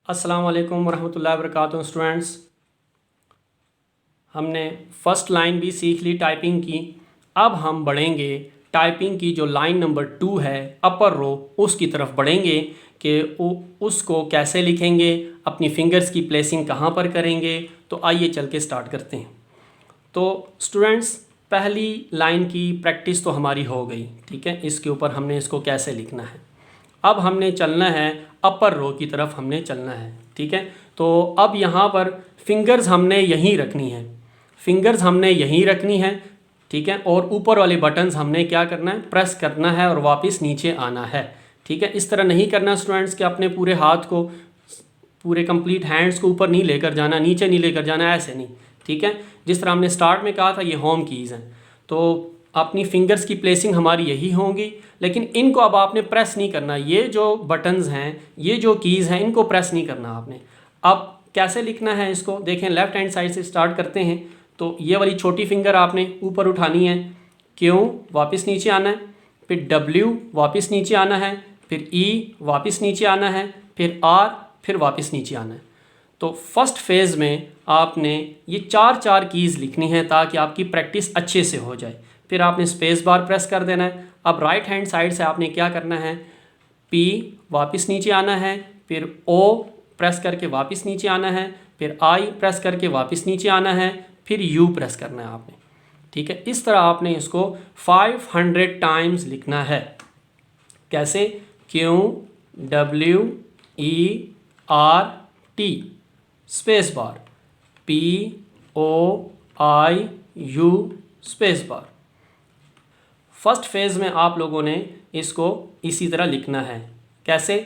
अस्सलाम वालेकुम वरहमतुल्लाहि वबरकातुहू स्टूडेंट्स। हमने फ़र्स्ट लाइन भी सीख ली टाइपिंग की। अब हम बढ़ेंगे टाइपिंग की जो लाइन नंबर 2 है अपर रो, उसकी तरफ बढ़ेंगे कि उसको कैसे लिखेंगे, अपनी फिंगर्स की प्लेसिंग कहाँ पर करेंगे। तो आइए चल के स्टार्ट करते हैं। तो स्टूडेंट्स, पहली लाइन की प्रैक्टिस तो हमारी हो गई, ठीक है। इसके ऊपर हमने इसको कैसे लिखना है। अब हमने चलना है अपर रो की तरफ, हमने चलना है, ठीक है। तो अब यहाँ पर फिंगर्स हमने यहीं रखनी है, फिंगर्स हमने यहीं रखनी है, ठीक है। और ऊपर वाले बटन्स हमने क्या करना है, प्रेस करना है और वापस नीचे आना है, ठीक है। इस तरह नहीं करना स्टूडेंट्स कि अपने पूरे हाथ को, पूरे कंप्लीट हैंड्स को ऊपर नहीं लेकर जाना, नीचे नहीं लेकर जाना, ऐसे नहीं, ठीक है। जिस तरह हमने स्टार्ट में कहा था ये होम कीज़ हैं, तो अपनी फिंगर्स की प्लेसिंग हमारी यही होंगी, लेकिन इनको अब आपने प्रेस नहीं करना। ये जो बटन्स हैं, ये जो कीज़ हैं, इनको प्रेस नहीं करना आपने। अब कैसे लिखना है इसको देखें, लेफ़्ट हैंड साइड से स्टार्ट करते हैं। तो ये वाली छोटी फिंगर आपने ऊपर उठानी है, क्यू वापस नीचे आना है, फिर डब्ल्यू वापस नीचे आना है, फिर ई वापस नीचे आना है, फिर आर, फिर वापस नीचे आना है। तो फर्स्ट फेज़ में आपने ये चार चार कीज़ लिखनी है ताकि आपकी प्रैक्टिस अच्छे से हो जाए। फिर आपने स्पेस बार प्रेस कर देना है। अब राइट हैंड साइड से आपने क्या करना है, पी वापस नीचे आना है, फिर ओ प्रेस करके वापस नीचे आना है, फिर आई प्रेस करके वापस नीचे आना है, फिर यू प्रेस करना है आपने, ठीक है। इस तरह आपने इसको 500 टाइम्स लिखना है। कैसे, Q W E R T space bar, P O I U space bar. First phase में आप लोगों ने इसको इसी तरह लिखना है। कैसे,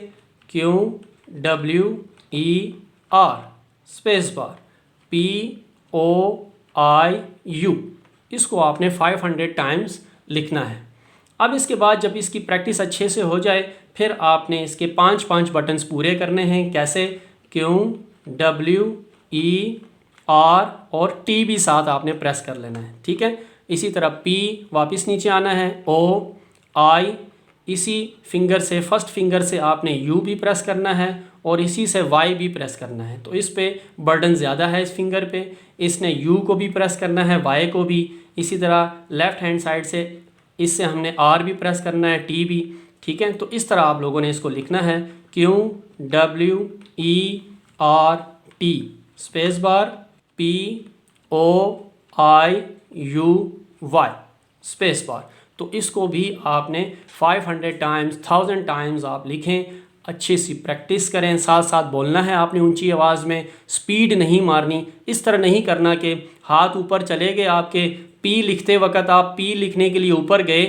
Q W E R space bar, P O I U, इसको आपने 500 टाइम्स लिखना है। अब इसके बाद जब इसकी प्रैक्टिस अच्छे से हो जाए, फिर आपने इसके 5 बटन्स पूरे करने हैं। कैसे, क्यू डब्ल्यू ई आर और टी भी साथ आपने प्रेस कर लेना है, ठीक है। इसी तरह पी वापस नीचे आना है, ओ आई, इसी फिंगर से, फर्स्ट फिंगर से आपने यू भी प्रेस करना है और इसी से वाई भी प्रेस करना है। तो इस पे बर्डन ज़्यादा है इस फिंगर पे, इसने यू को भी प्रेस करना है, वाई को भी। इसी तरह लेफ़्ट हैंड साइड से इससे हमने आर भी प्रेस करना है, टी भी, ठीक है। तो इस तरह आप लोगों ने इसको लिखना है, Q W E R T space bar, P O I U Y space bar. तो इसको भी आपने 500 टाइम्स, 1000 टाइम्स आप लिखें, अच्छी सी प्रैक्टिस करें। साथ साथ बोलना है आपने ऊंची आवाज़ में, स्पीड नहीं मारनी। इस तरह नहीं करना कि हाथ ऊपर चले गए आपके, पी लिखते वक्त आप पी लिखने के लिए ऊपर गए,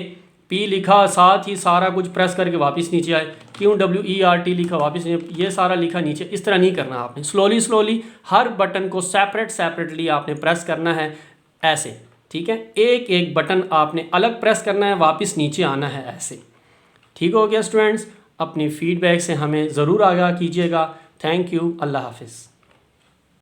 पी लिखा, साथ ही सारा कुछ प्रेस करके वापस नीचे आए, Q W E R T लिखा वापस ये सारा लिखा नीचे। इस तरह नहीं करना आपने। स्लोली हर बटन को सेपरेटली आपने प्रेस करना है, ऐसे, ठीक है। एक एक बटन आपने अलग प्रेस करना है, वापस नीचे आना है, ऐसे। ठीक हो गया स्टूडेंट्स। अपनी फीडबैक से हमें ज़रूर आगाह कीजिएगा। Thank you. अल्लाह हाफिज़।